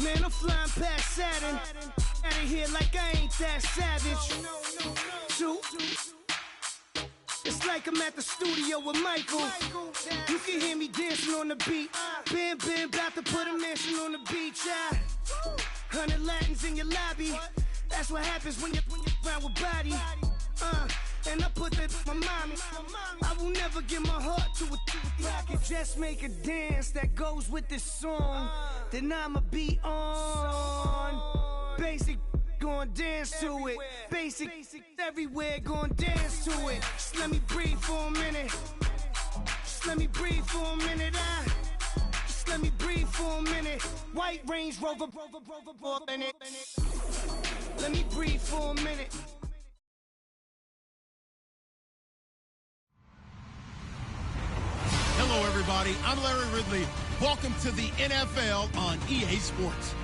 Man, I'm flying past Saturn. Out of here like I ain't that savage. Two. It's like I'm at the studio with Michael. You can hear me dancing on the beat. Ben, about to put a mansion on the beach. 100 Latins in your lobby. That's what happens when you're around with body. And I put that in my mommy. I will never give my heart to it. I can just make a dance that goes with this song. Then I'ma be on. Basic, gon' dance to it. Basic, everywhere, gon' dance to it. Just let me breathe for a minute. Just let me breathe for a minute. Just let me breathe for a minute. White Range Rover, in it. Let me breathe for a minute. Hello, everybody. I'm Larry Ridley. Welcome to the NFL on EA Sports.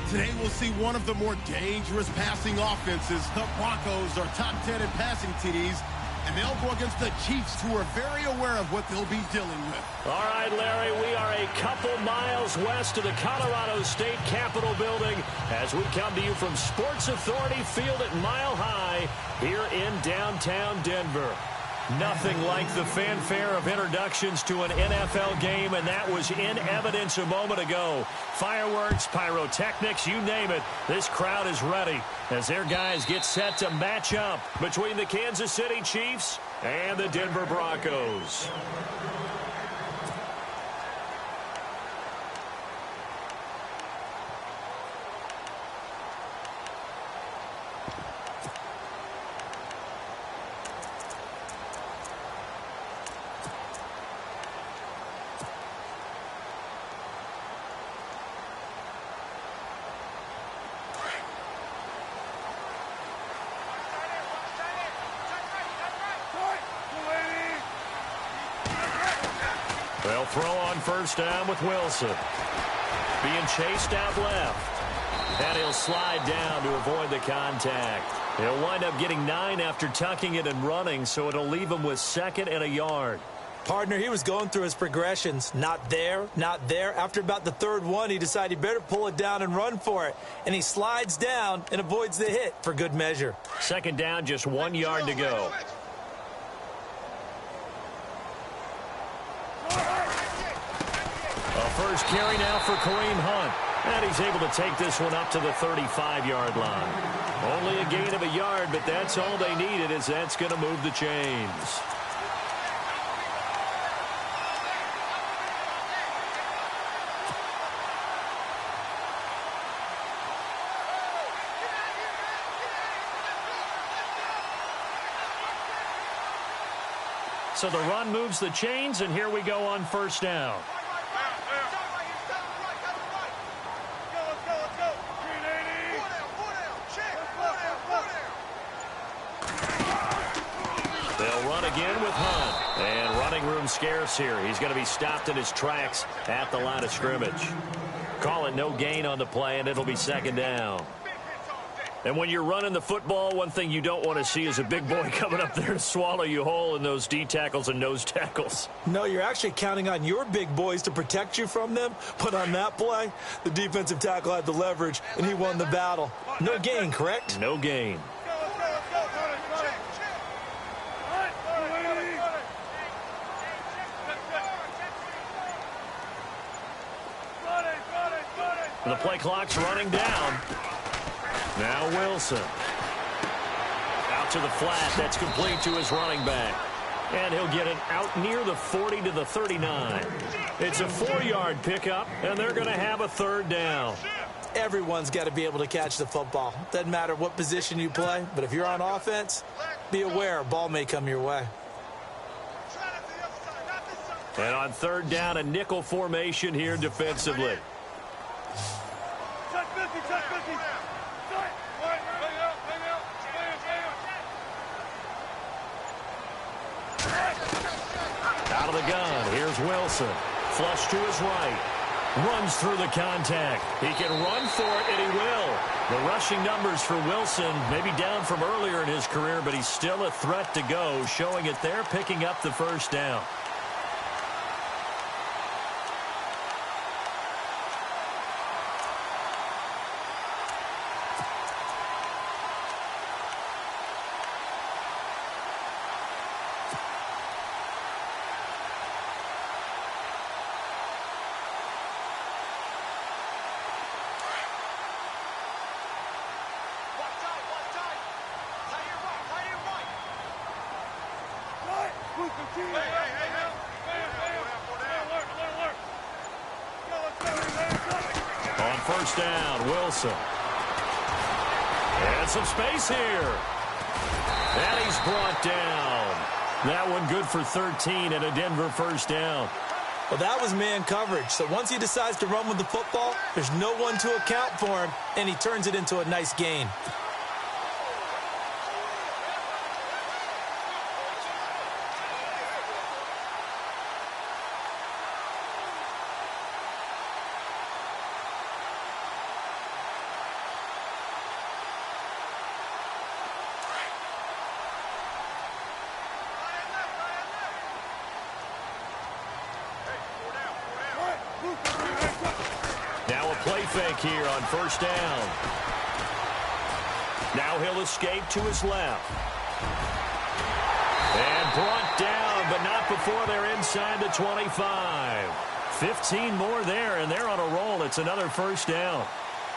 Today, we'll see one of the more dangerous passing offenses. The Broncos are top 10 in passing TDs, and they'll go against the Chiefs, who are very aware of what they'll be dealing with. All right, Larry, we are a couple miles west of the Colorado State Capitol building as we come to you from Sports Authority Field at Mile High here in downtown Denver. Nothing like the fanfare of introductions to an NFL game, and that was in evidence a moment ago. Fireworks, pyrotechnics, you name it. This crowd is ready as their guys get set to match up between the Kansas City Chiefs and the Denver Broncos. They'll throw on first down with Wilson. Being chased out left. And he'll slide down to avoid the contact. He'll wind up getting 9 after tucking it and running, so it'll leave him with 2nd and a yard. Partner, he was going through his progressions. Not there, not there. After about the 3rd one, he decided he better pull it down and run for it. And he slides down and avoids the hit for good measure. 2nd down, just 1 yard to go. First carry now for Kareem Hunt. And he's able to take this one up to the 35-yard line. Only a gain of a yard, but that's all they needed, as that's going to move the chains. So the run moves the chains, and here we go on first down. Again with Hunt. And running room scarce here. He's going to be stopped in his tracks at the line of scrimmage. Call it no gain on the play, and it'll be 2nd down. And when you're running the football, one thing you don't want to see is a big boy coming up there to swallow you whole in those D tackles and nose tackles. No, you're actually counting on your big boys to protect you from them. But on that play, the defensive tackle had the leverage, and he won the battle. No gain, correct? No gain. The play clock's running down. Now Wilson. Out to the flat. That's complete to his running back. And he'll get it out near the 40 to the 39. It's a 4-yard pickup, and they're going to have a 3rd down. Everyone's got to be able to catch the football. Doesn't matter what position you play, but if you're on offense, be aware a ball may come your way. And on 3rd down, a nickel formation here defensively. Out of the gun, here's Wilson. Flush to his right. Runs through the contact. He can run for it, and he will. The rushing numbers for Wilson maybe down from earlier in his career, but he's still a threat to go, showing it there, picking up the first down. On first down, Wilson. And some space here. And he's brought down. That one good for 13 and a Denver first down. Well, that was man coverage. So once he decides to run with the football, there's no one to account for him, and he turns it into a nice gain. Now a play fake here on first down. Now he'll escape to his left. And brought down, but not before they're inside the 25. 15 more there, and they're on a roll. It's another first down.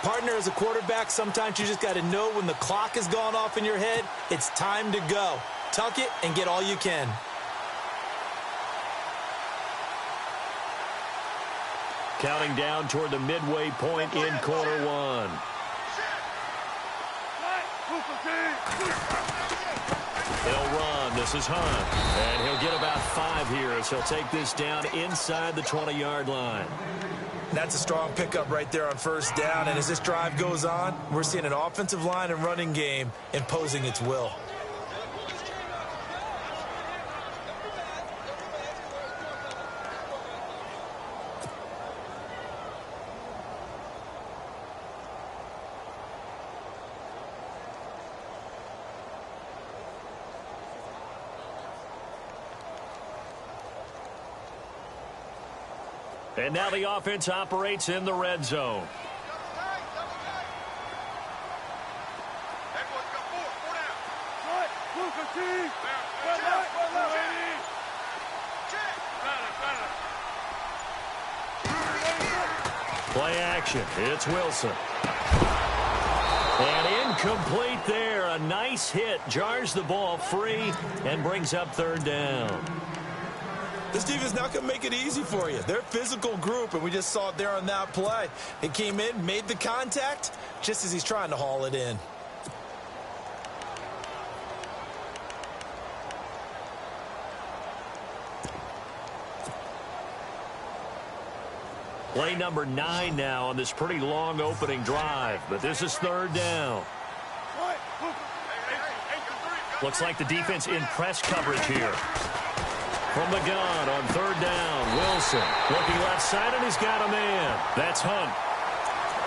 Partner, as a quarterback, sometimes you just got to know when the clock has gone off in your head, it's time to go. Tuck it and get all you can. Counting down toward the midway point in quarter one. He'll run. This is Hunt. And he'll get about 5 here as he'll take this down inside the 20-yard line. That's a strong pickup right there on first down. And as this drive goes on, we're seeing an offensive line and running game imposing its will. And now the offense operates in the red zone. Play action. It's Wilson. And incomplete there. A nice hit. Jars the ball free and brings up third down. This defense not going to make it easy for you. They're a physical group, and we just saw it there on that play. It came in, made the contact, just as he's trying to haul it in. Play number 9 now on this pretty long opening drive, but this is third down. Looks like the defense in press coverage here. From the gun on third down, Wilson looking left side, and he's got a man. That's Hunt.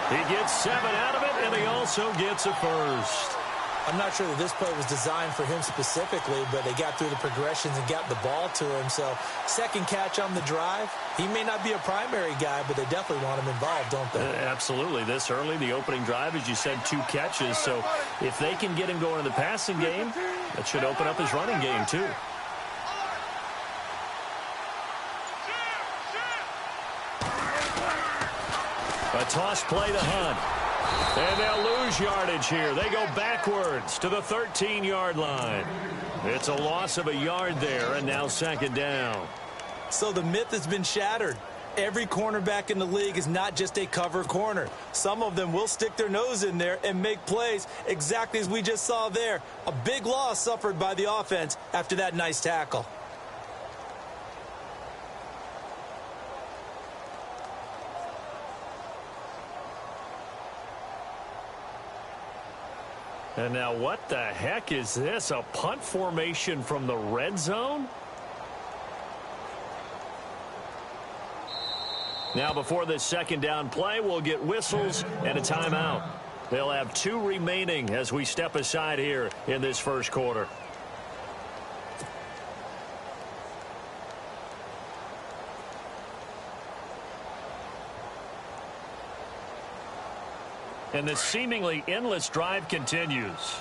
He gets 7 out of it, and he also gets a first. I'm not sure that this play was designed for him specifically, but they got through the progressions and got the ball to him. So second catch on the drive. He may not be a primary guy, but they definitely want him involved, don't they? Absolutely. This early, the opening drive, as you said, 2 catches. So if they can get him going in the passing game, that should open up his running game too. A toss play to Hunt. And they'll lose yardage here. They go backwards to the 13-yard line. It's a loss of a yard there, and now second down. So the myth has been shattered. Every cornerback in the league is not just a cover corner. Some of them will stick their nose in there and make plays exactly as we just saw there. A big loss suffered by the offense after that nice tackle. And now what the heck is this? A punt formation from the red zone? Now before this second down play, we'll get whistles and a timeout. They'll have 2 remaining as we step aside here in this first quarter. And this seemingly endless drive continues.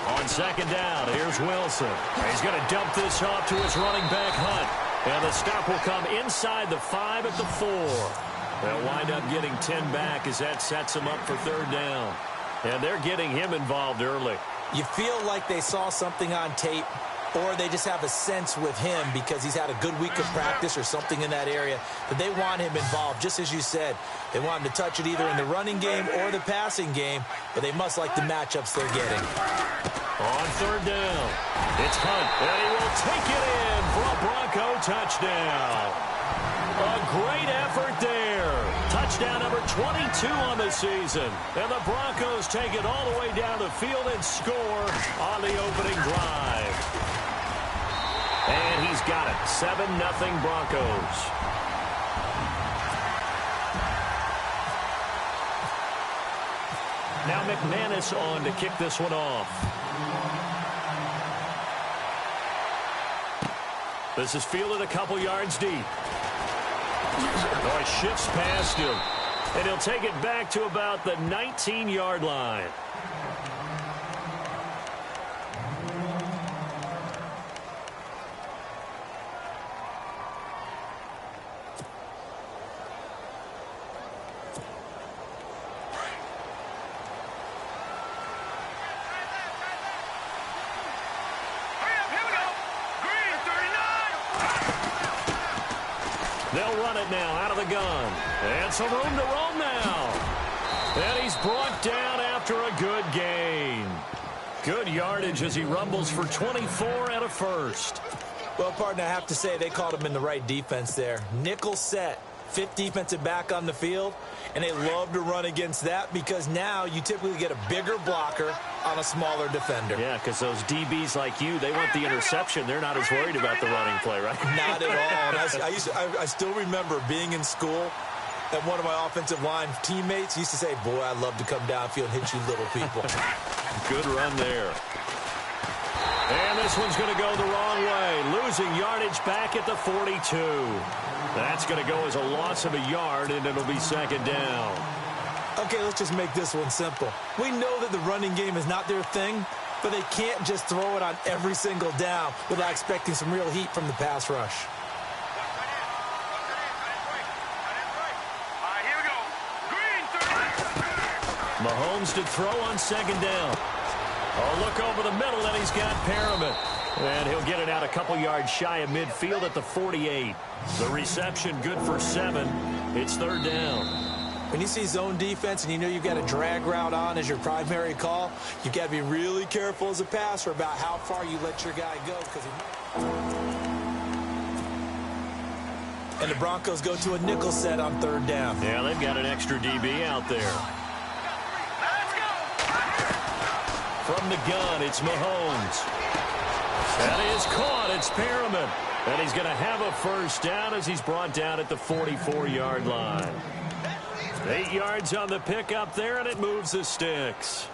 On second down, here's Wilson. He's going to dump this off to his running back, Hunt. And the stop will come inside the 5 at the 4. They'll wind up getting 10 back as that sets them up for third down. And they're getting him involved early. You feel like they saw something on tape, or they just have a sense with him because he's had a good week of practice or something in that area that they want him involved. Just as you said, they want him to touch it either in the running game or the passing game, but they must like the matchups they're getting. On third down, it's Hunt, and he will take it in for a Bronco touchdown. A great effort there. Touchdown number 22 on the season. And the Broncos take it all the way down the field and score on the opening drive. And he's got it. 7-0 Broncos. Now McManus on to kick this one off. This is fielded a couple yards deep. Oh, he shifts past him. And he'll take it back to about the 19-yard line. They'll run it now out of the gun. And some room to roam now. And he's brought down after a good gain. Good yardage as he rumbles for 24 and a first. Well, partner, I have to say they called him in the right defense there. Nickel set, fifth defensive back on the field, and they love to run against that because now you typically get a bigger blocker on a smaller defender. Yeah, because those DBs like you, they want the interception. They're not as worried about the running play, right? Not at all. And I still remember being in school, and one of my offensive line teammates used to say, boy, I'd love to come downfield and hit you little people. Good run there. And this one's going to go the wrong way. Losing yardage back at the 42. That's going to go as a loss of a yard, and it'll be second down. Okay, let's just make this one simple. We know that the running game is not their thing, but they can't just throw it on every single down without expecting some real heat from the pass rush. Mahomes to throw on second down. Oh, look over the middle, and he's got Perriman. And he'll get it out a couple yards shy of midfield at the 48. The reception good for 7. It's third down. When you see zone defense and you know you've got a drag route on as your primary call, you've got to be really careful as a passer about how far you let your guy go. And the Broncos go to a nickel set on third down. Yeah, they've got an extra DB out there. From the gun, it's Mahomes. That is caught. It's Perriman. And he's going to have a first down as he's brought down at the 44-yard line. 8 yards on the pickup there, and it moves the sticks.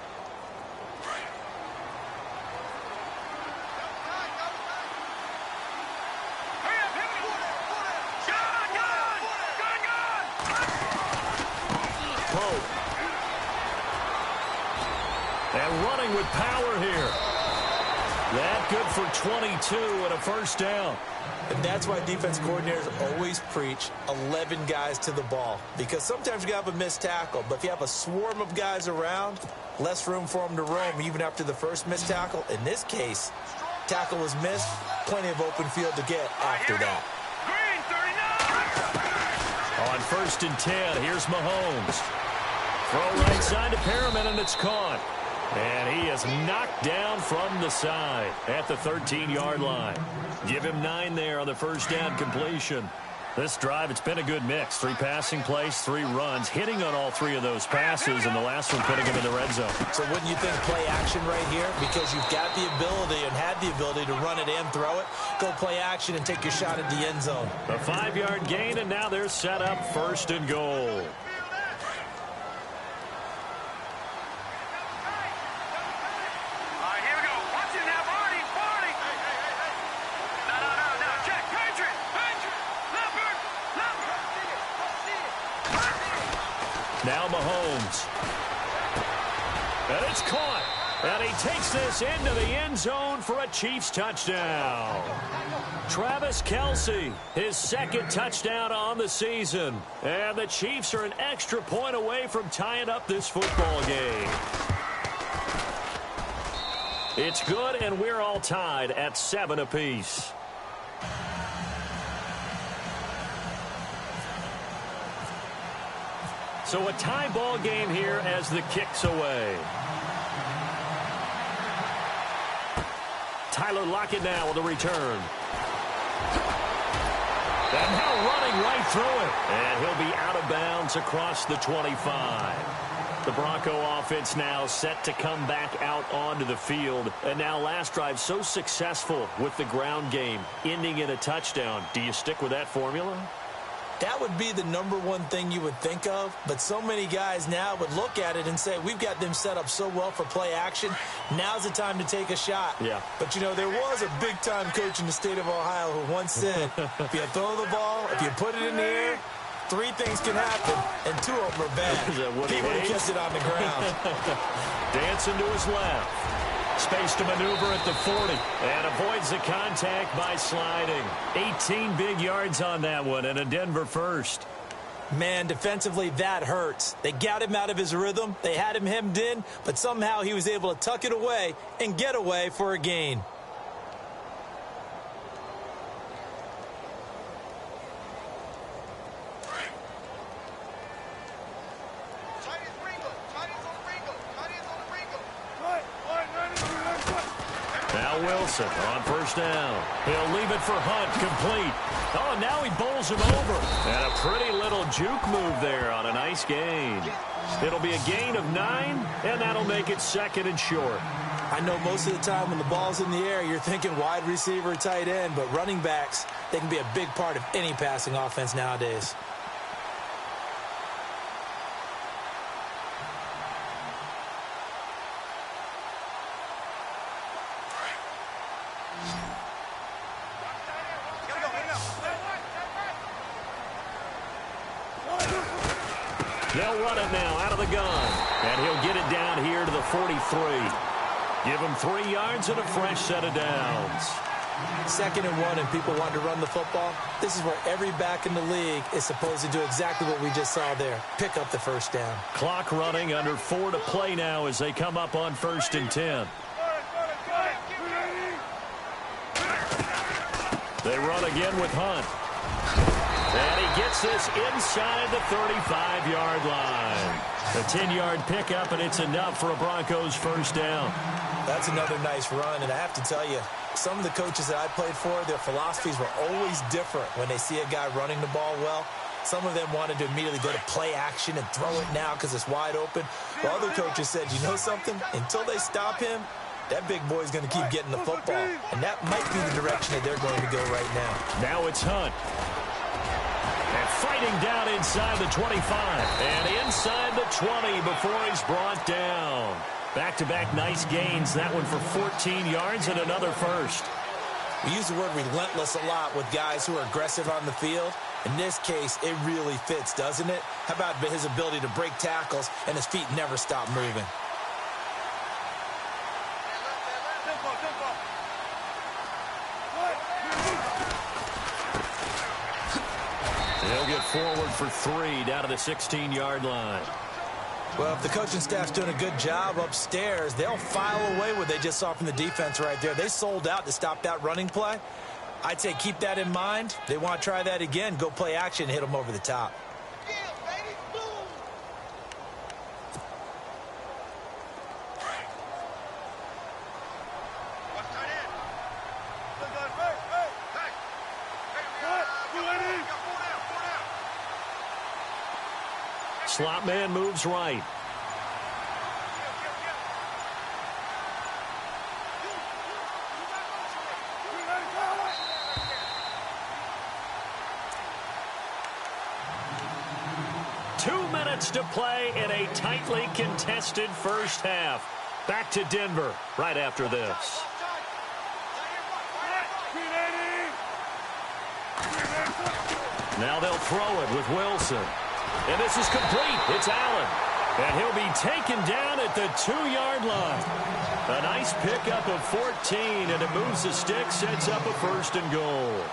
Pope. And running with power here. That good for 22 and a first down. And that's why defense coordinators always preach 11 guys to the ball. Because sometimes you have a missed tackle, but if you have a swarm of guys around, less room for them to roam even after the first missed tackle. In this case, tackle was missed, plenty of open field to get after that. On first and 10, here's Mahomes. Throw right side to Perriman, and it's caught. And he is knocked down from the side at the 13-yard line. Give him 9 there on the first down completion. This drive, it's been a good mix. 3 passing plays, 3 runs, hitting on all 3 of those passes, and the last one putting him in the red zone. So wouldn't you think play action right here? Because you've got the ability and had the ability to run it and throw it. Go play action and take your shot at the end zone. A 5-yard gain, and now they're set up first and goal. Now Mahomes. And it's caught. And he takes this into the end zone for a Chiefs touchdown. Travis Kelce, his second touchdown on the season. And the Chiefs are an extra point away from tying up this football game. It's good, and we're all tied at 7 apiece. So a tie ball game here as the kick's away. Tyler Lockett now with a return. And now running right through it. And he'll be out of bounds across the 25. The Bronco offense now set to come back out onto the field. And now last drive so successful with the ground game, ending in a touchdown. Do you stick with that formula? That would be the #1 thing you would think of, but so many guys now would look at it and say, we've got them set up so well for play action. Now's the time to take a shot. Yeah. But, you know, there was a big-time coach in the state of Ohio who once said, if you throw the ball, if you put it in the air, 3 things can happen, and 2 of them are bad. He would have kept it on the ground. Dancing to his left. Space to maneuver at the 40 and avoids the contact by sliding. 18 big yards on that one and a Denver first. Man, defensively, that hurts. They got him out of his rhythm. They had him hemmed in, but somehow he was able to tuck it away and get away for a gain. Now Wilson on first down. He'll leave it for Hunt, complete. Oh, now he bowls him over. And a pretty little juke move there on a nice gain. It'll be a gain of 9, and that'll make it 2nd and short. I know most of the time when the ball's in the air, you're thinking wide receiver, tight end, but running backs, they can be a big part of any passing offense nowadays. They'll run it now out of the gun. And he'll get it down here to the 43. Give him 3 yards and a fresh set of downs. 2nd and 1 and people want to run the football. This is where every back in the league is supposed to do exactly what we just saw there. Pick up the first down. Clock running, under 4 to play now as they come up on 1st and 10. They run again with Hunt. And he gets this inside the 35-yard line. A 10-yard pickup, and it's enough for a Broncos first down. That's another nice run, and I have to tell you, some of the coaches that I played for, their philosophies were always different when they see a guy running the ball well. Some of them wanted to immediately go to play action and throw it now because it's wide open. While other coaches said, you know something? Until they stop him, that big boy's going to keep getting the football. And that might be the direction that they're going to go right now. Now it's Hunt. And fighting down inside the 25. And inside the 20 before he's brought down. Back-to-back nice gains. That one for 14 yards and another first. We use the word relentless a lot with guys who are aggressive on the field. In this case, it really fits, doesn't it? How about his ability to break tackles and his feet never stop moving? He'll get forward for 3 down to the 16-yard line. Well, if the coaching staff's doing a good job upstairs, they'll file away what they just saw from the defense right there. They sold out to stop that running play. I'd say keep that in mind. They want to try that again. Go play action, hit them over the top. Slot man moves right. To play in a tightly contested first half. Back to Denver right after this. Now they'll throw it with Wilson. And this is complete. It's Allen. And he'll be taken down at the 2-yard line. A nice pickup of 14, and it moves the stick, sets up a 1st and goal.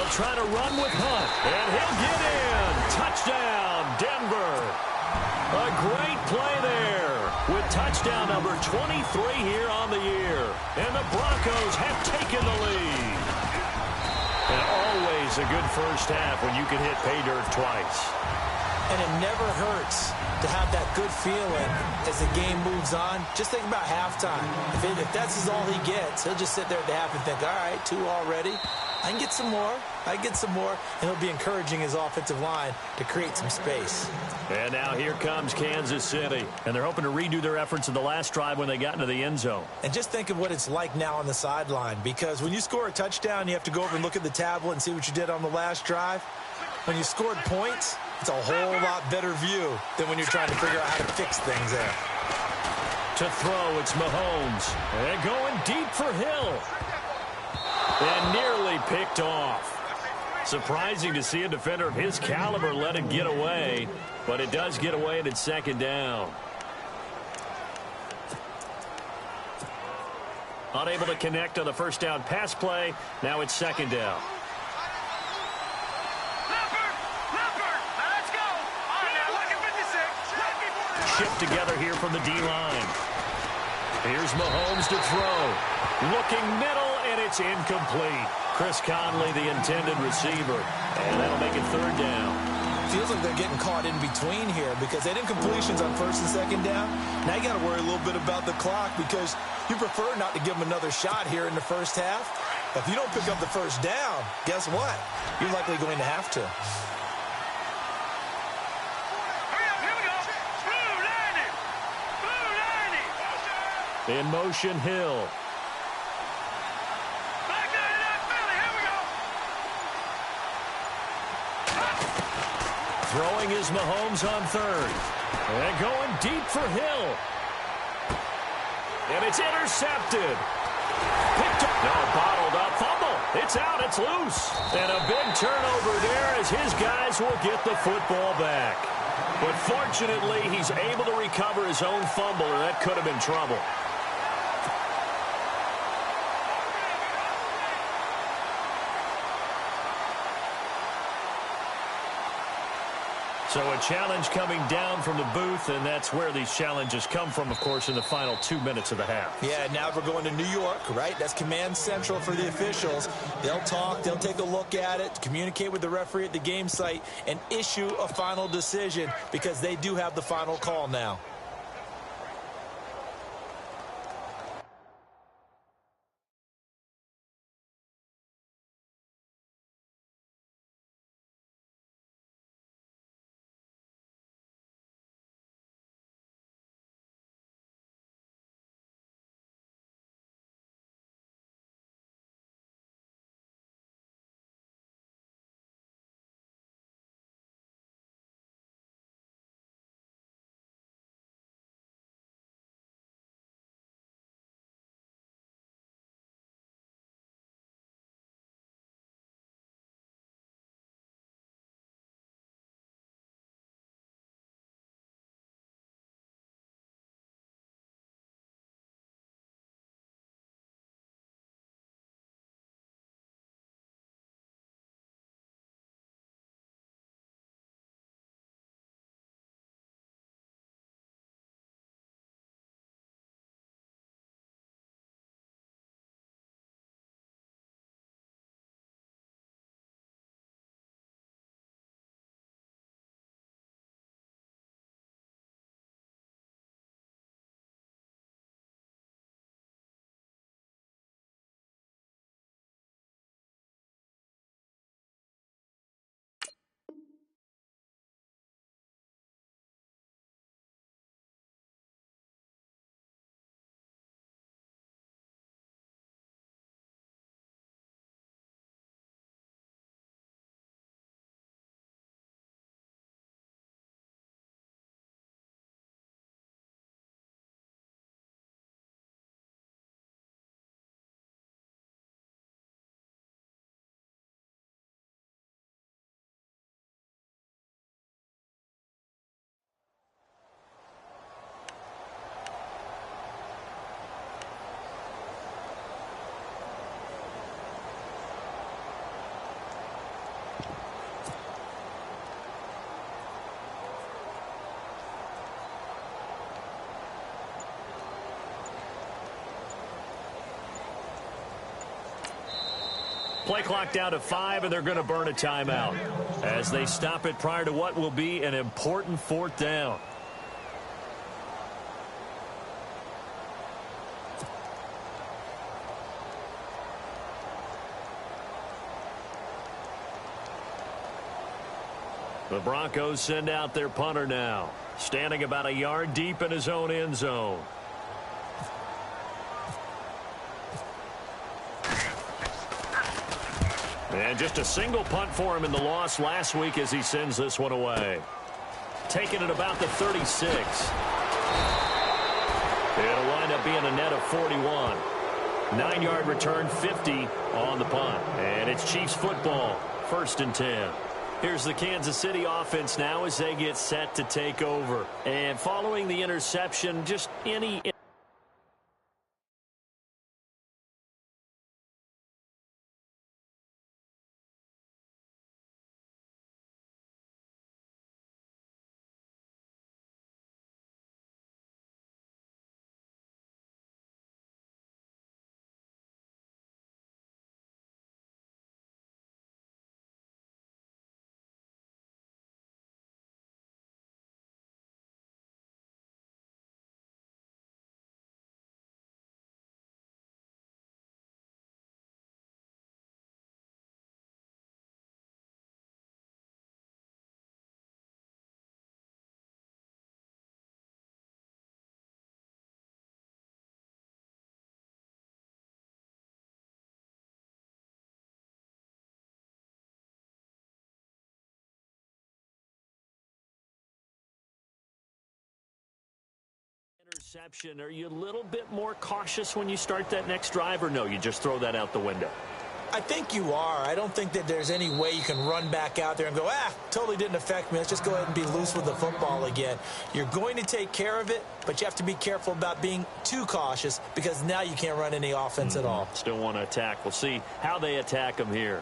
They'll try to run with Hunt, and he'll get in. Touchdown, Denver. A great play there with touchdown number 23 here on the year. And the Broncos have taken the lead. And always a good first half when you can hit pay dirt twice. And it never hurts to have that good feeling as the game moves on. Just think about halftime. If that's all he gets, he'll just sit there at the half and think, all right, 2 already. I can get some more. I can get some more. And he'll be encouraging his offensive line to create some space. And now here comes Kansas City. And they're hoping to redo their efforts in the last drive when they got into the end zone. And just think of what it's like now on the sideline. Because when you score a touchdown, you have to go over and look at the tablet and see what you did on the last drive. When you scored points, it's a whole lot better view than when you're trying to figure out how to fix things there. To throw, it's Mahomes. And going deep for Hill. And nearly picked off. Surprising to see a defender of his caliber let it get away, but it does get away and it's second down. Unable to connect on the first down pass play. Now it's second down. Shipped together here from the D-line. Here's Mahomes to throw. Looking middle, and it's incomplete. Chris Conley, the intended receiver. And that'll make it third down. Feels like they're getting caught in between here because they did completions on first and second down. Now you got to worry a little bit about the clock because you prefer not to give them another shot here in the first half. If you don't pick up the first down, guess what? You're likely going to have to. In motion, Hill. Throwing is Mahomes on third. And going deep for Hill. And it's intercepted. Picked up. No, bottled up. Fumble. It's out. It's loose. And a big turnover there as his guys will get the football back. But fortunately, he's able to recover his own fumble, or that could have been trouble. So a challenge coming down from the booth, and that's where these challenges come from, of course, in the final 2 minutes of the half. Yeah, now we're going to New York, right? That's command central for the officials. They'll talk, they'll take a look at it, communicate with the referee at the game site, and issue a final decision because they do have the final call now. Play clock down to 5, and they're going to burn a timeout as they stop it prior to what will be an important 4th down. The Broncos send out their punter now, standing about a yard deep in his own end zone. And just a single punt for him in the loss last week as he sends this one away. Taking it about the 36. It'll wind up being a net of 41. 9-yard return, 50 on the punt. And it's Chiefs football, 1st and 10. Here's the Kansas City offense now as they get set to take over. And following the interception, just any... Interception. Are you a little bit more cautious when you start that next drive, or no, you just throw that out the window? I think you are. I don't think that there's any way you can run back out there and go, totally didn't affect me. Let's just go ahead and be loose with the football again. You're going to take care of it, but you have to be careful about being too cautious because now you can't run any offense at all. Still want to attack. We'll see how they attack them here.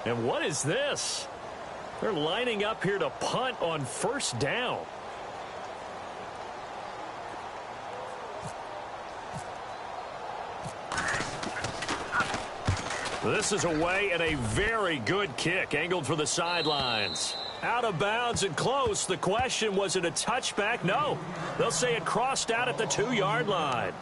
And what is this? They're lining up here to punt on 1st down. This is away and a very good kick, angled for the sidelines. Out of bounds and close. The question, was it a touchback? No. They'll say it crossed out at the 2-yard line.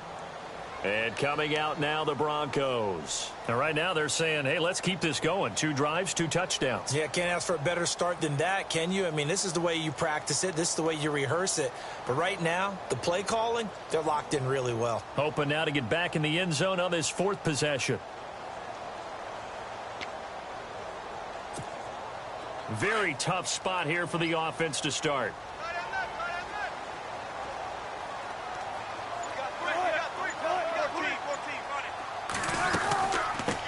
And coming out now, the Broncos. And right now they're saying, hey, let's keep this going. 2 drives, 2 touchdowns. Yeah, can't ask for a better start than that, can you? I mean, this is the way you practice it. This is the way you rehearse it. But right now, the play calling, they're locked in really well. Hoping now to get back in the end zone on this 4th possession. Very tough spot here for the offense to start.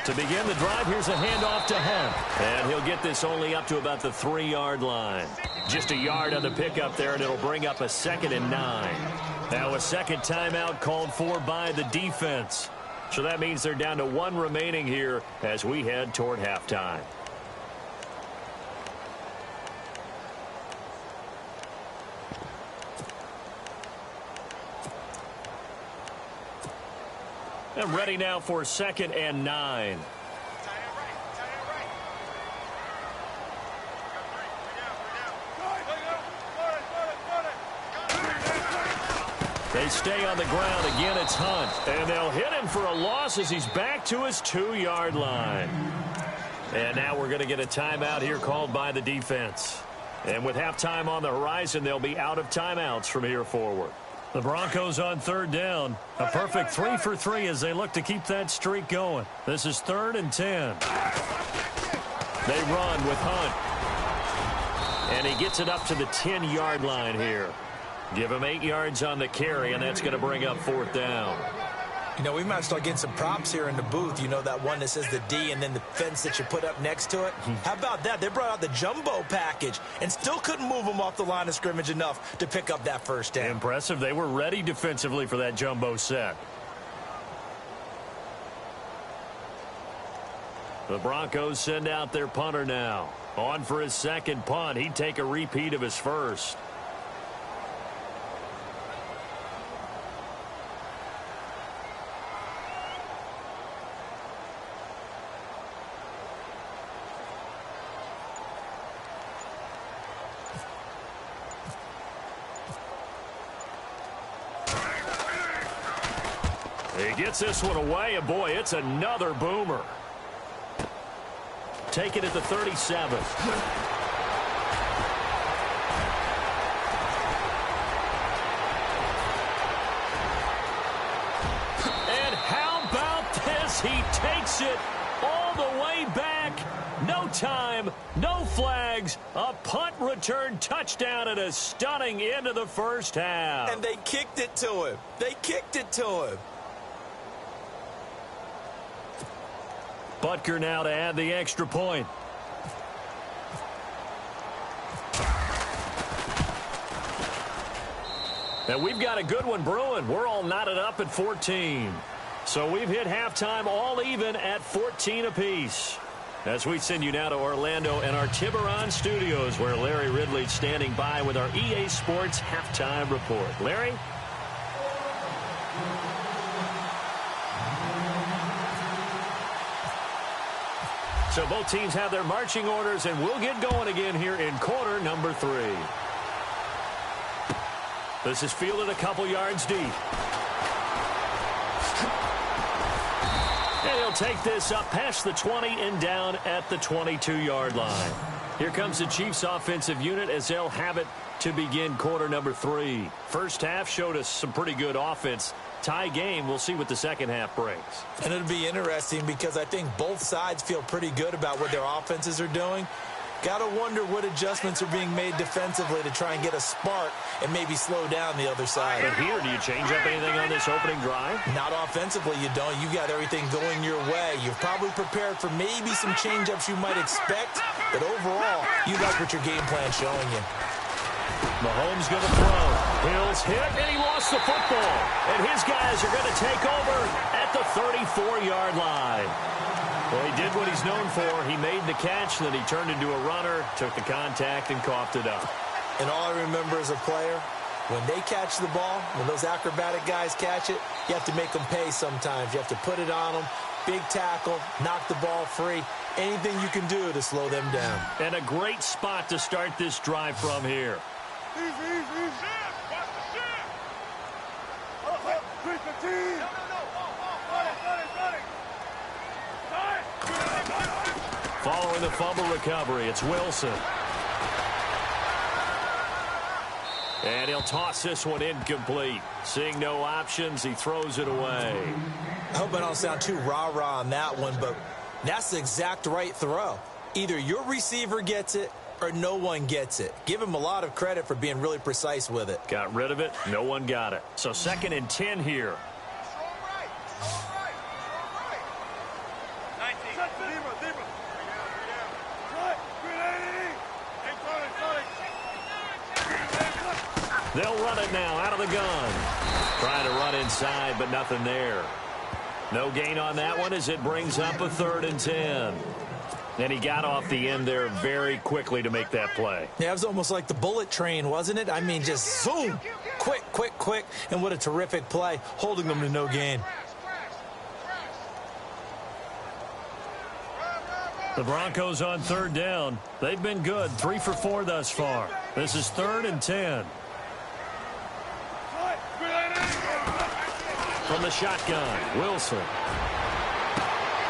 To begin the drive, here's a handoff to Hunt. And he'll get this only up to about the 3-yard line. Just a yard on the pickup there, and it'll bring up a 2nd and 9. Now a second timeout called for by the defense. So that means they're down to 1 remaining here as we head toward halftime. And ready now for 2nd and 9. They stay on the ground. Again, it's Hunt. And they'll hit him for a loss as he's back to his 2-yard line. And now we're going to get a timeout here called by the defense. And with halftime on the horizon, they'll be out of timeouts from here forward. The Broncos on 3rd down. A perfect 3 for 3 as they look to keep that streak going. This is 3rd and 10. They run with Hunt. And he gets it up to the 10-yard line here. Give him 8 yards on the carry, and that's going to bring up 4th down. You know, we might start getting some props here in the booth. You know, that one that says the D and then the fence that you put up next to it. How about that? They brought out the jumbo package and still couldn't move them off the line of scrimmage enough to pick up that first down. Impressive. They were ready defensively for that jumbo set. The Broncos send out their punter now. On for his second punt. He'd take a repeat of his first. He gets this one away, and boy, it's another boomer. Take it at the 37. And how about this? He takes it all the way back. No time, no flags, a punt return touchdown, and a stunning end of the first half. And they kicked it to him. They kicked it to him. Butker now to add the extra point. And we've got a good one brewing. We're all knotted up at 14. So we've hit halftime all even at 14 apiece. As we send you now to Orlando and our Tiburon studios, where Larry Ridley's standing by with our EA Sports halftime report. Larry? So both teams have their marching orders, and we'll get going again here in quarter number 3. This is fielded a couple yards deep. And he'll take this up past the 20 and down at the 22-yard line. Here comes the Chiefs offensive unit as they'll have it to begin quarter number 3. First half showed us some pretty good offense. Tie game. We'll see what the second half brings. And it'll be interesting because I think both sides feel pretty good about what their offenses are doing. Got to wonder what adjustments are being made defensively to try and get a spark and maybe slow down the other side. But here, do you change up anything on this opening drive? Not offensively, you don't. You got everything going your way. You've probably prepared for maybe some change-ups you might expect, but overall, you like what your game plan's showing you. Mahomes going to throw. Hill's hit, and he lost the football. And his guys are going to take over at the 34-yard line. Well, he did what he's known for. He made the catch, then he turned into a runner, took the contact, and coughed it up. And all I remember as a player, when they catch the ball, when those acrobatic guys catch it, you have to make them pay sometimes. You have to put it on them, big tackle, knock the ball free, anything you can do to slow them down. And a great spot to start this drive from here. Following the fumble recovery, it's Wilson. And he'll toss this one incomplete. Seeing no options, he throws it away. I hope I don't sound too rah-rah on that one, but that's the exact right throw. Either your receiver gets it or no one gets it. Give him a lot of credit for being really precise with it. Got rid of it. No one got it. So 2nd and 10 here. They'll run it now out of the gun. Trying to run inside, but nothing there. No gain on that one as it brings up a 3rd and 10. And he got off the end there very quickly to make that play. Yeah, it was almost like the bullet train, wasn't it? I mean, just zoom. Quick, quick, quick. And what a terrific play, holding them to no gain. The Broncos on 3rd down. They've been good, 3 for 4 thus far. This is 3rd and 10. From the shotgun, Wilson.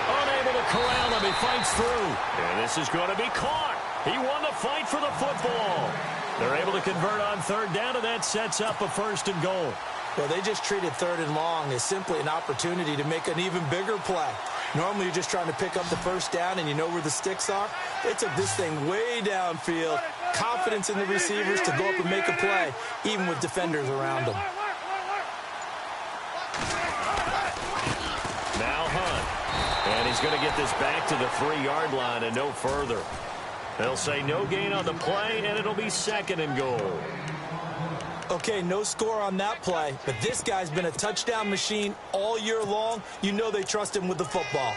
Unable to corral him, he fights through. And this is going to be caught. He won the fight for the football. They're able to convert on 3rd down, and that sets up a 1st and goal. Well, they just treated 3rd and long as simply an opportunity to make an even bigger play. Normally, you're just trying to pick up the 1st down, and you know where the sticks are. They took this thing way downfield. Confidence in the receivers to go up and make a play, even with defenders around them. He's going to get this back to the 3-yard line and no further. They'll say no gain on the play, and it'll be 2nd and goal. Okay, no score on that play, but this guy's been a touchdown machine all year long. You know they trust him with the football.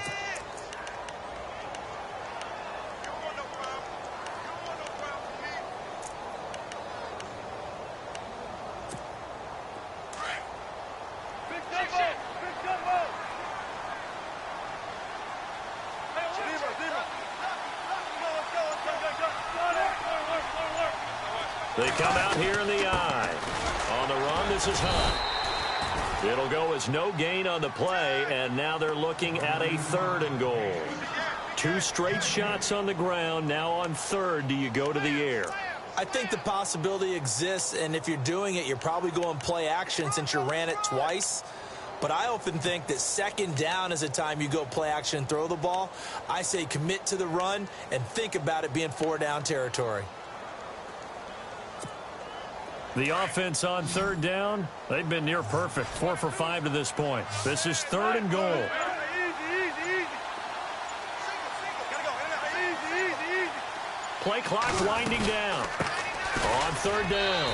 They come out here in the eye. On the run, this is Hunt. It'll go as no gain on the play, and now they're looking at a 3rd and goal. 2 straight shots on the ground. Now on 3rd, do you go to the air? I think the possibility exists, and if you're doing it, you're probably going play action since you ran it twice. But I often think that 2nd down is a time you go play action and throw the ball. I say commit to the run and think about it being 4-down territory. The offense on 3rd down, they've been near perfect. 4 for 5 to this point. This is 3rd and goal. Play clock winding down. On 3rd down.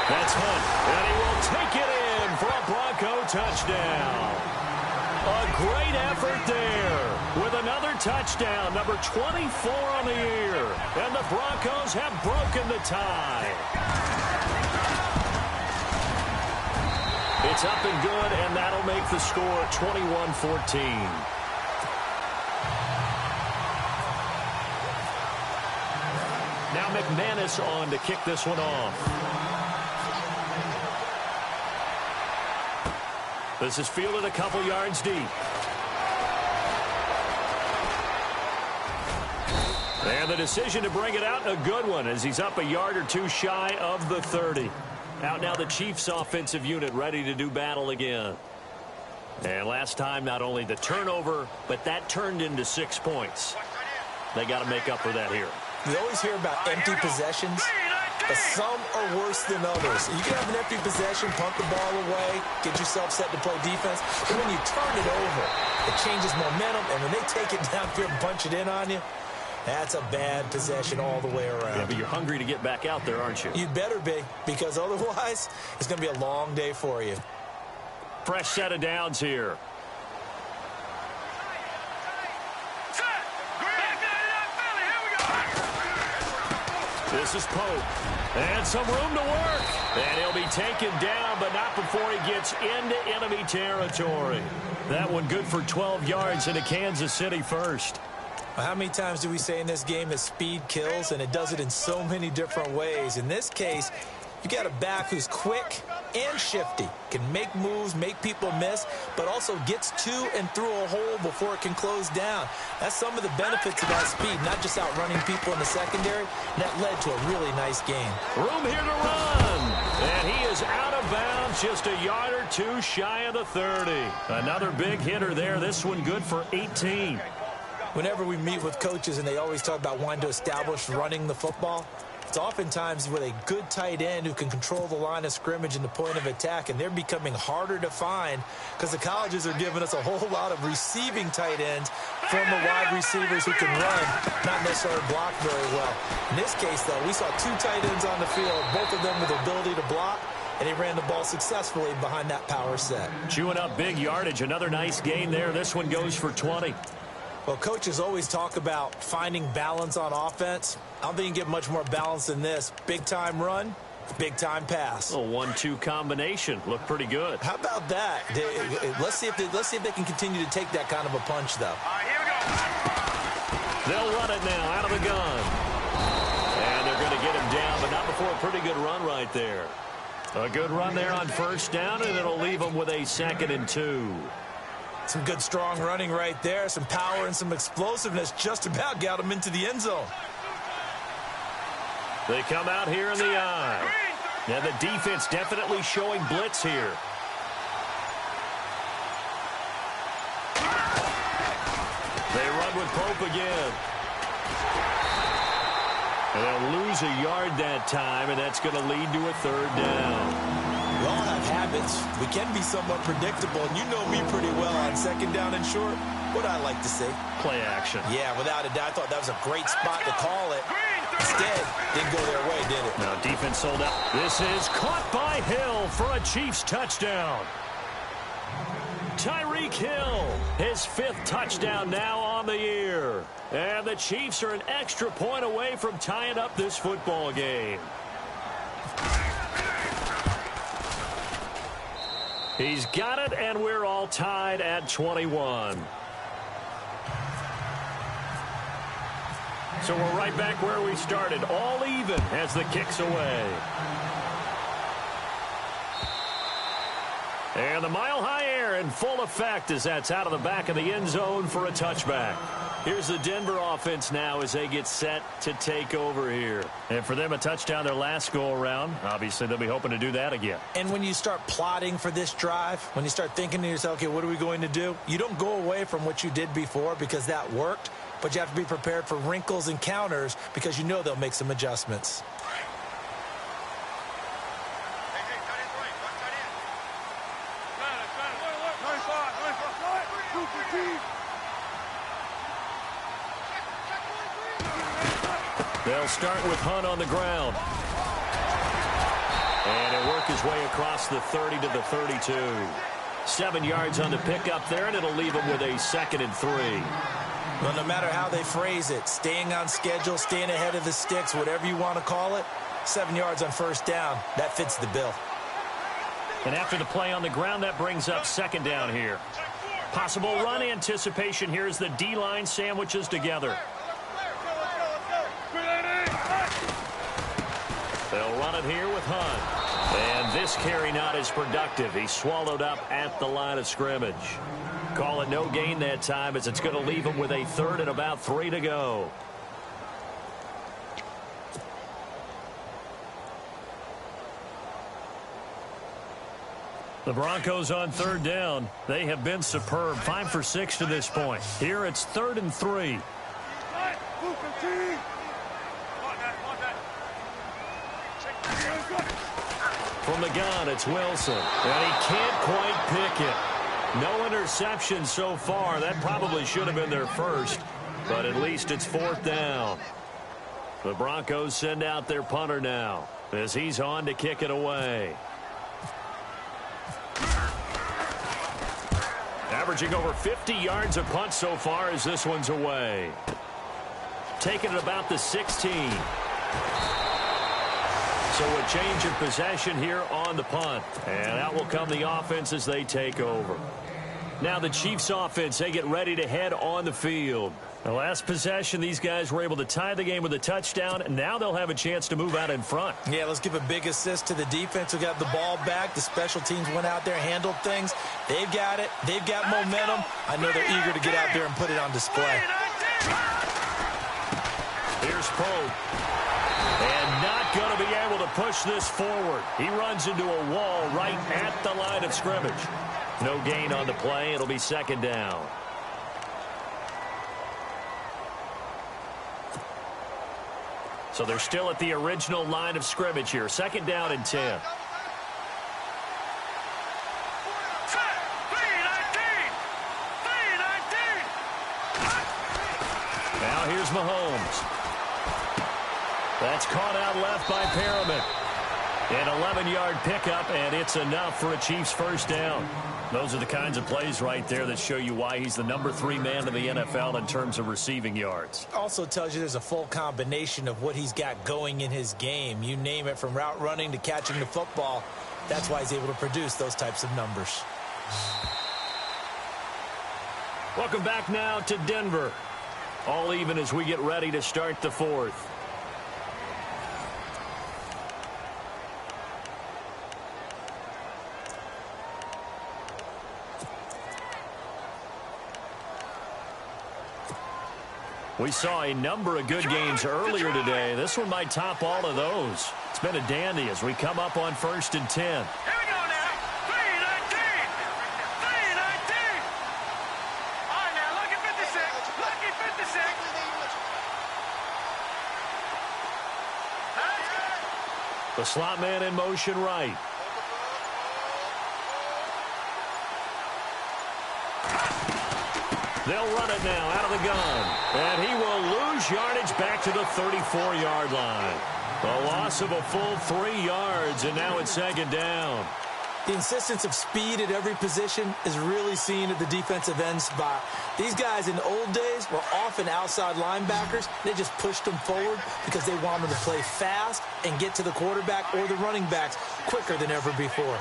That's Hunt. And he will take it in for a Bronco touchdown. A great effort there with another touchdown, number 24 on the year. And the Broncos have broken the tie. It's up and good, and that'll make the score 21-14. Now McManus on to kick this one off. This is fielded a couple yards deep. And the decision to bring it out, a good one, as he's up a yard or 2 shy of the 30. Out now the Chiefs offensive unit ready to do battle again. And last time, not only the turnover, but that turned into 6 points. They got to make up for that here. You always hear about empty possessions, but some are worse than others. You can have an empty possession, punt the ball away, get yourself set to play defense. But when you turn it over, it changes momentum, and when they take it downfield and punch it in on you, that's a bad possession all the way around. Yeah, but you're hungry to get back out there, aren't you? You better be, because otherwise it's going to be a long day for you. Fresh set of downs here. This is Pope. And some room to work. And he'll be taken down, but not before he gets into enemy territory. That one good for 12 yards into Kansas City first. How many times do we say in this game that speed kills, and it does it in so many different ways? In this case, you got a back who's quick and shifty, can make moves, make people miss, but also gets to and through a hole before it can close down. That's some of the benefits of that speed, not just outrunning people in the secondary. That led to a really nice game. Room here to run. And he is out of bounds, just a yard or 2 shy of the 30. Another big hitter there. This one good for 18. Whenever we meet with coaches and they always talk about wanting to establish running the football, it's oftentimes with a good tight end who can control the line of scrimmage and the point of attack, and they're becoming harder to find because the colleges are giving us a whole lot of receiving tight ends, former wide receivers who can run, not necessarily block very well. In this case, though, we saw 2 tight ends on the field, both of them with the ability to block, and he ran the ball successfully behind that power set. Chewing up big yardage. Another nice gain there. This one goes for 20. Well, coaches always talk about finding balance on offense. I don't think you can get much more balance than this. Big-time run, big-time pass. A 1-2 combination. Looked pretty good. How about that? Let's see if they can continue to take that kind of a punch, though. Here we go. They'll run it now out of the gun. And they're going to get him down, but not before a pretty good run right there. A good run there on 1st down, and it'll leave them with a 2nd and 2. Some good, strong running right there. Some power and some explosiveness just about got him into the end zone. They come out here in the eye. Now the defense definitely showing blitz here. They run with Pope again. And they'll lose a yard that time, and that's going to lead to a 3rd down. We all have habits. We can be somewhat predictable, and you know me pretty well on 2nd down and short. What I like to see. Play action. Yeah, without a doubt. I thought that was a great spot to call it. Instead, didn't go their way, did it? Now defense sold out. This is caught by Hill for a Chiefs touchdown. Tyreek Hill, his 5th touchdown now on the year. And the Chiefs are an extra point away from tying up this football game. He's got it, and we're all tied at 21. So we're right back where we started, all even as the kick's away. And the mile-high air in full effect as that's out of the back of the end zone for a touchback. Here's the Denver offense now as they get set to take over here. And for them, a touchdown their last go-around. Obviously, they'll be hoping to do that again. And when you start plotting for this drive, when you start thinking to yourself, okay, what are we going to do? You don't go away from what you did before because that worked, but you have to be prepared for wrinkles and counters because you know they'll make some adjustments. They'll start with Hunt on the ground. And he'll work his way across the 30 to the 32. 7 yards on the pickup there, and it'll leave him with a 2nd and 3. Well, no matter how they phrase it, staying on schedule, staying ahead of the sticks, whatever you want to call it, 7 yards on first down, that fits the bill. And after the play on the ground, that brings up 2nd down here. Possible run anticipation here as the D-line sandwiches together. They'll run it here with Hunt. And this carry not as productive. He's swallowed up at the line of scrimmage. Call it no gain that time as it's going to leave him with a 3rd and about 3 to go. The Broncos on 3rd down. They have been superb. 5 for 6 to this point. Here it's 3rd and 3. From the gun, it's Wilson. And he can't quite pick it. No interception so far. That probably should have been their first. But at least it's 4th down. The Broncos send out their punter now as he's on to kick it away. Averaging over 50 yards a punt so far as this one's away. Taking it about the 16. So a change of possession here on the punt. And out will come the offense as they take over. Now the Chiefs offense, they get ready to head on the field. The last possession, these guys were able to tie the game with a touchdown, and now they'll have a chance to move out in front. Yeah, let's give a big assist to the defense who got the ball back. The special teams went out there, handled things. They've got it. They've got momentum. I know they're eager to get out there and put it on display. Here's Pope. And not going to be able to push this forward. He runs into a wall right at the line of scrimmage. No gain on the play. It'll be 2nd down. So they're still at the original line of scrimmage here. 2nd down and 10. Now here's Mahomes. That's caught out left by Perriman. An 11-yard pickup, and it's enough for a Chiefs first down. Those are the kinds of plays right there that show you why he's the number 3 man in the NFL in terms of receiving yards. Also tells you there's a full combination of what he's got going in his game. You name it, from route running to catching the football. That's why he's able to produce those types of numbers. Welcome back now to Denver. All even as we get ready to start the 4th. We saw a number of good games earlier today. This one might top all of those. It's been a dandy as we come up on 1st and 10. Here we go now. 3-19. 3-19. All right, now, lucky 56. Lucky 56. The slot man in motion right. They'll run it now out of the gun. And he will lose yardage back to the 34-yard line. A loss of a full 3 yards, and now it's second down. The insistence of speed at every position is really seen at the defensive end spot. These guys in the old days were often outside linebackers. They just pushed them forward because they wanted to play fast and get to the quarterback or the running backs quicker than ever before.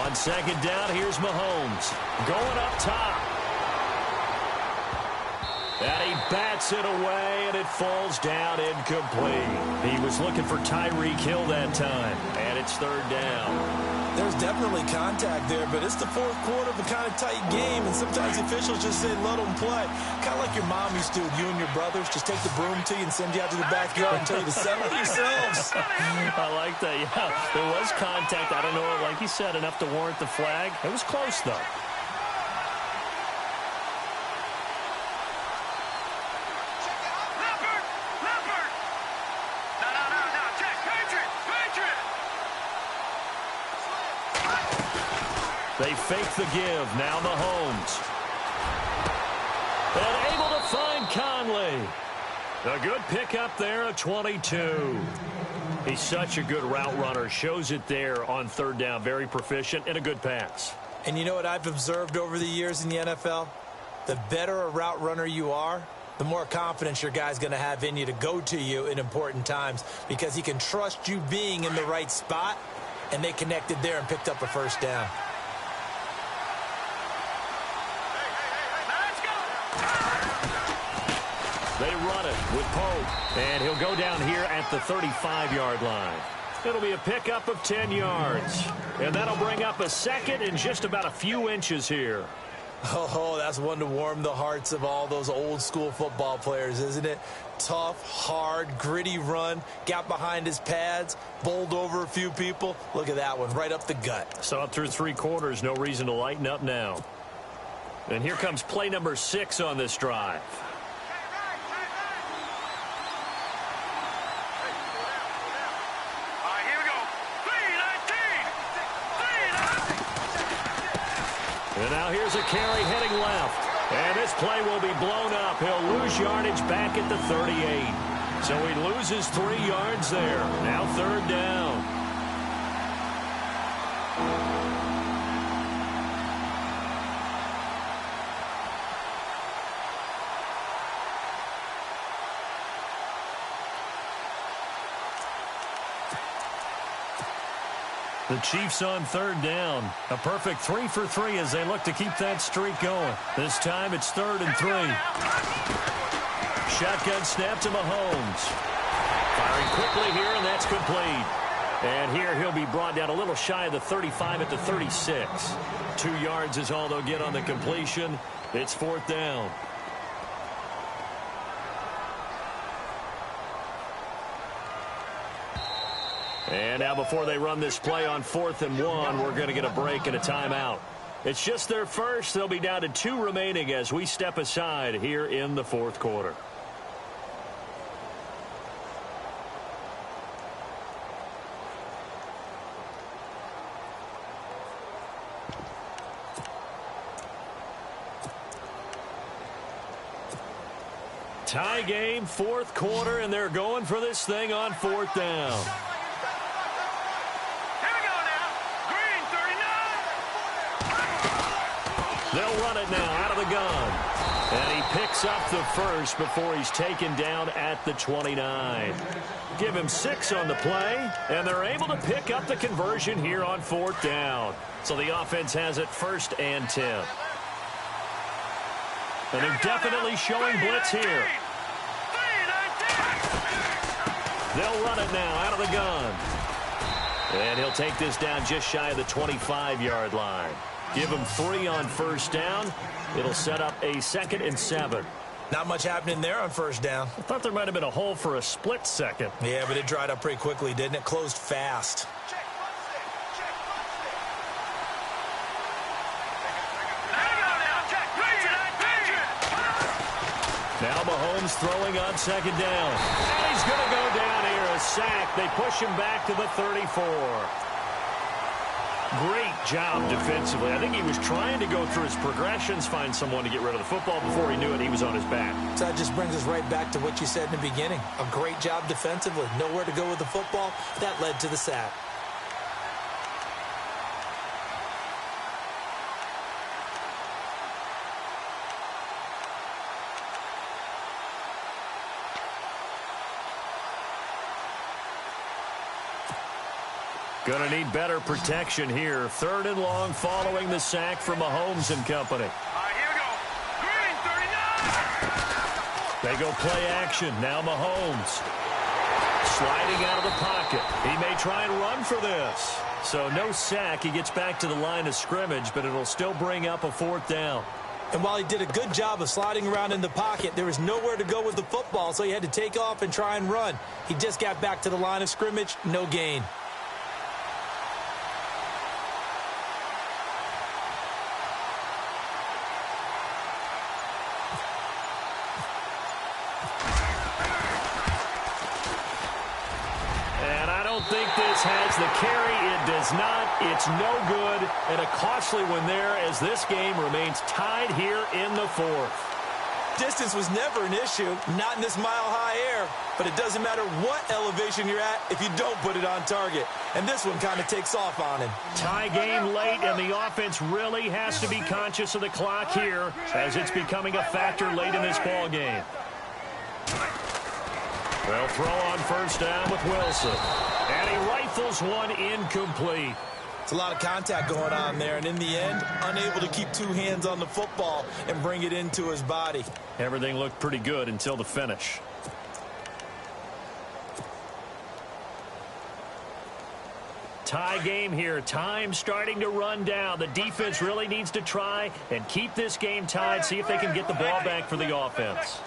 On second down, here's Mahomes going up top. And he bats it away, and it falls down incomplete. He was looking for Tyreek Hill that time, and it's third down. There's definitely contact there, but it's the fourth quarter of a kind of tight game, and sometimes the officials just say, let them play. Kind of like your mom used to, you and your brothers, just take the broom to you and send you out to the backyard and tell you to settle yourselves. I like that, yeah. There was contact. I don't know, like you said, enough to warrant the flag. It was close, though. They fake the give. Now Mahomes. And able to find Conley. A good pickup there at 22. He's such a good route runner. Shows it there on third down. Very proficient and a good pass. And you know what I've observed over the years in the NFL? The better a route runner you are, the more confidence your guy's going to have in you to go to you in important times because he can trust you being in the right spot, and they connected there and picked up a first down. They run it with Pope, and he'll go down here at the 35-yard line. It'll be a pickup of 10 yards, and that'll bring up a second in just about a few inches here. Oh, that's one to warm the hearts of all those old-school football players, isn't it? Tough, hard, gritty run, got behind his pads, bowled over a few people. Look at that one, right up the gut. Saw it through 3 quarters, no reason to lighten up now. And here comes play number 6 on this drive. And now here's a carry heading left. And this play will be blown up. He'll lose yardage back at the 38. So he loses 3 yards there. Now third down. The Chiefs on third down. A perfect 3 for 3 as they look to keep that streak going. This time it's 3rd and 3. Shotgun snap to Mahomes. Firing quickly here, and that's complete. And here he'll be brought down a little shy of the 35 at the 36. 2 yards is all they'll get on the completion. It's 4th down. And now before they run this play on 4th and 1, we're going to get a break and a timeout. It's just their first. They'll be down to 2 remaining as we step aside here in the 4th quarter. Tie game, 4th quarter, and they're going for this thing on 4th down. They'll run it now out of the gun. And he picks up the first before he's taken down at the 29. Give him 6 on the play, and they're able to pick up the conversion here on 4th down. So the offense has it 1st and 10. And they're definitely showing blitz here. They'll run it now out of the gun. And he'll take this down just shy of the 25-yard line. Give him 3 on 1st down. It'll set up a 2nd and 7. Not much happening there on 1st down. I thought there might have been a hole for a split second. Yeah, but it dried up pretty quickly, didn't it? Closed fast. Now Mahomes throwing on 2nd down. And he's going to go down here. A sack. They push him back to the 34. Great job defensively. I think he was trying to go through his progressions, find someone to get rid of the football. Before he knew it, he was on his back. So that just brings us right back to what you said in the beginning. A great job defensively. Nowhere to go with the football. That led to the sack. Going to need better protection here. 3rd and long following the sack from Mahomes and company. Here we go. Green, 39. They go play action. Now Mahomes. Sliding out of the pocket. He may try and run for this. So no sack. He gets back to the line of scrimmage, but it'll still bring up a 4th down. And while he did a good job of sliding around in the pocket, there was nowhere to go with the football, so he had to take off and try and run. He just got back to the line of scrimmage. No gain. Think this has the carry. It does not. It's no good. And a costly one there as this game remains tied here in the 4th. Distance was never an issue, not in this mile-high air. But it doesn't matter what elevation you're at if you don't put it on target. And this one kind of takes off on him. Tie game late, and the offense really has to be conscious of the clock here as it's becoming a factor late in this ball game. They'll throw on 1st down with Wilson. And he rifles one incomplete. It's a lot of contact going on there, and in the end, unable to keep 2 hands on the football and bring it into his body. Everything looked pretty good until the finish. Tie game here. Time starting to run down. The defense really needs to try and keep this game tied, see if they can get the ball back for the offense.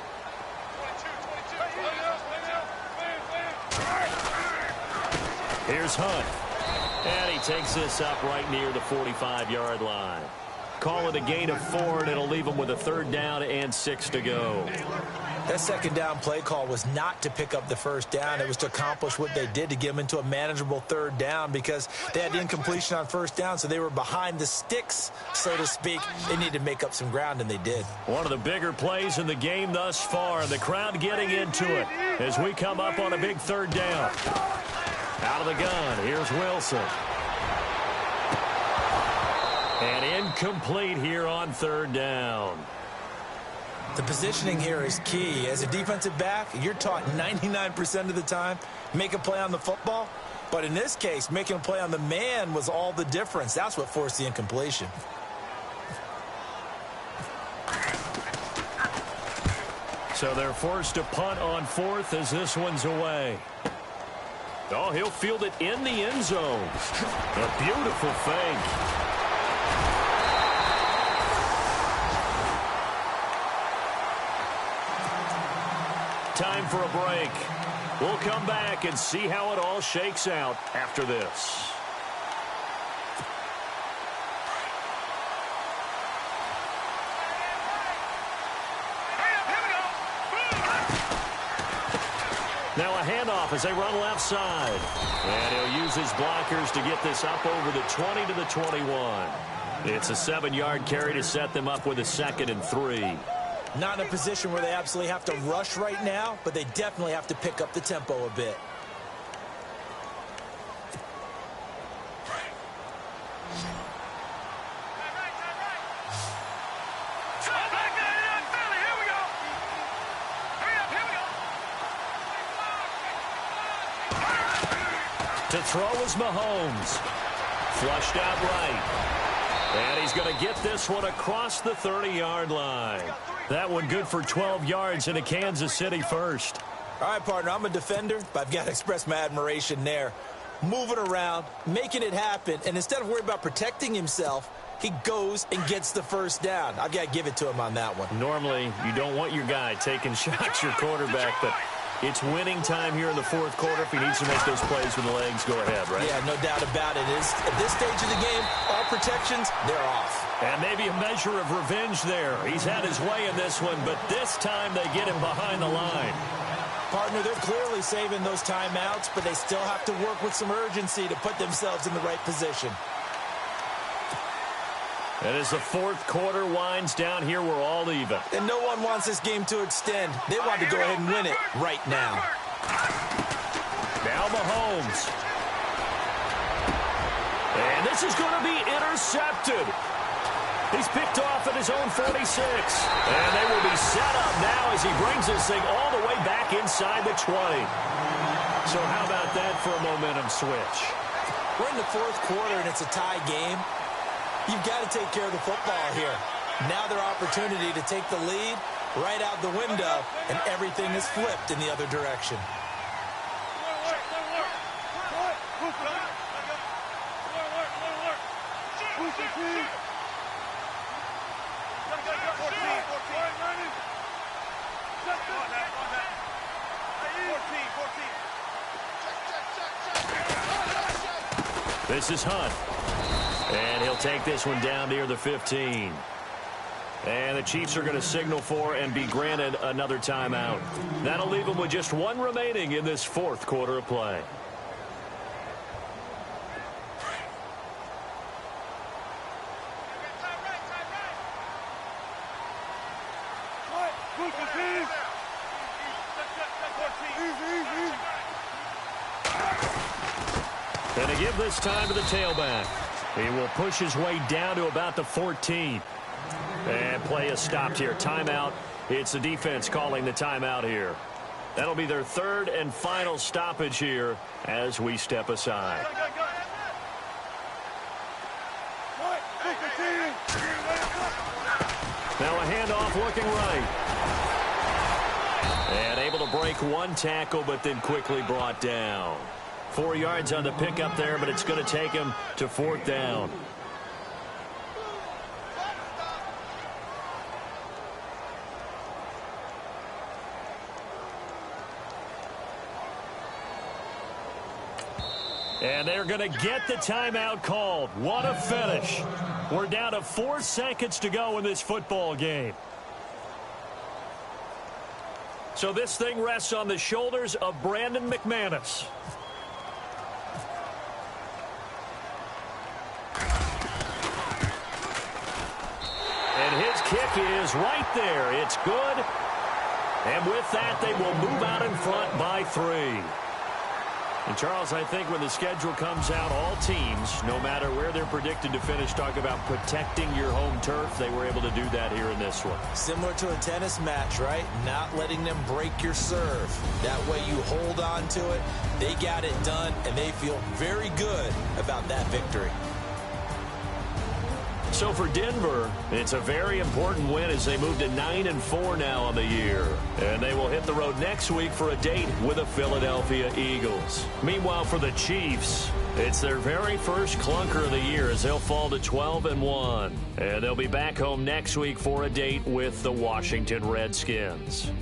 Here's Hunt. And he takes this up right near the 45-yard line. Call it a gain of 4, and it'll leave them with a 3rd down and 6 to go. That 2nd down play call was not to pick up the 1st down. It was to accomplish what they did, to get them into a manageable 3rd down, because they had incompletion on 1st down, so they were behind the sticks, so to speak. They needed to make up some ground, and they did. One of the bigger plays in the game thus far, and the crowd getting into it as we come up on a big 3rd down. Out of the gun, here's Wilson. And incomplete here on 3rd down. The positioning here is key. As a defensive back, you're taught 99% of the time, make a play on the football. But in this case, making a play on the man was all the difference. That's what forced the incompletion. So they're forced to punt on 4th as this one's away. Oh, he'll field it in the end zone. A beautiful fake. Time for a break. We'll come back and see how it all shakes out after this. Now a handoff as they run left side. And he'll use his blockers to get this up over the 20 to the 21. It's a 7-yard carry to set them up with a 2nd and 3. Not in a position where they absolutely have to rush right now, but they definitely have to pick up the tempo a bit. To throw is Mahomes. Flushed out right. And he's going to get this one across the 30-yard line. That one good for 12 yards in a Kansas City first. All right, partner, I'm a defender, but I've got to express my admiration there. Moving around, making it happen, and instead of worrying about protecting himself, he goes and gets the 1st down. I've got to give it to him on that one. Normally, you don't want your guy taking shots, your quarterback, but it's winning time here in the 4th quarter. If he needs to make those plays with the legs, go ahead, right? Yeah, no doubt about it. At this stage of the game, all protections, they're off. And maybe a measure of revenge there. He's had his way in this one, but this time they get him behind the line. Partner, they're clearly saving those timeouts, but they still have to work with some urgency to put themselves in the right position. And as the fourth quarter winds down here, we're all even. And no one wants this game to extend. They want to go ahead and win it right now. Now Mahomes. And this is going to be intercepted. He's picked off at his own 46. And they will be set up now as he brings this thing all the way back inside the 20. So how about that for a momentum switch? We're in the fourth quarter, and it's a tie game. You've got to take care of the football here. Now their opportunity to take the lead right out the window, and everything is flipped in the other direction. This is Hunt. And he'll take this one down near the 15. And the Chiefs are going to signal for and be granted another timeout. That'll leave them with just one remaining in this fourth quarter of play. And to give this time to the tailback. He will push his way down to about the 14. And play is stopped here. Timeout. It's the defense calling the timeout here. That'll be their third and final stoppage here as we step aside. Now a handoff looking right. And able to break one tackle, but then quickly brought down. 4 yards on the pickup there, but it's going to take him to fourth down. And they're going to get the timeout called. What a finish. We're down to 4 seconds to go in this football game. So this thing rests on the shoulders of Brandon McManus. And his kick is right there. It's good. And with that, they will move out in front by 3. And, Charles, I think when the schedule comes out, all teams, no matter where they're predicted to finish, talk about protecting your home turf. They were able to do that here in this one. Similar to a tennis match, right? Not letting them break your serve. That way you hold on to it. They got it done, and they feel very good about that victory. So for Denver, it's a very important win as they move to 9-4 now on the year. And they will hit the road next week for a date with the Philadelphia Eagles. Meanwhile, for the Chiefs, it's their very first clunker of the year as they'll fall to 12-1. And they'll be back home next week for a date with the Washington Redskins.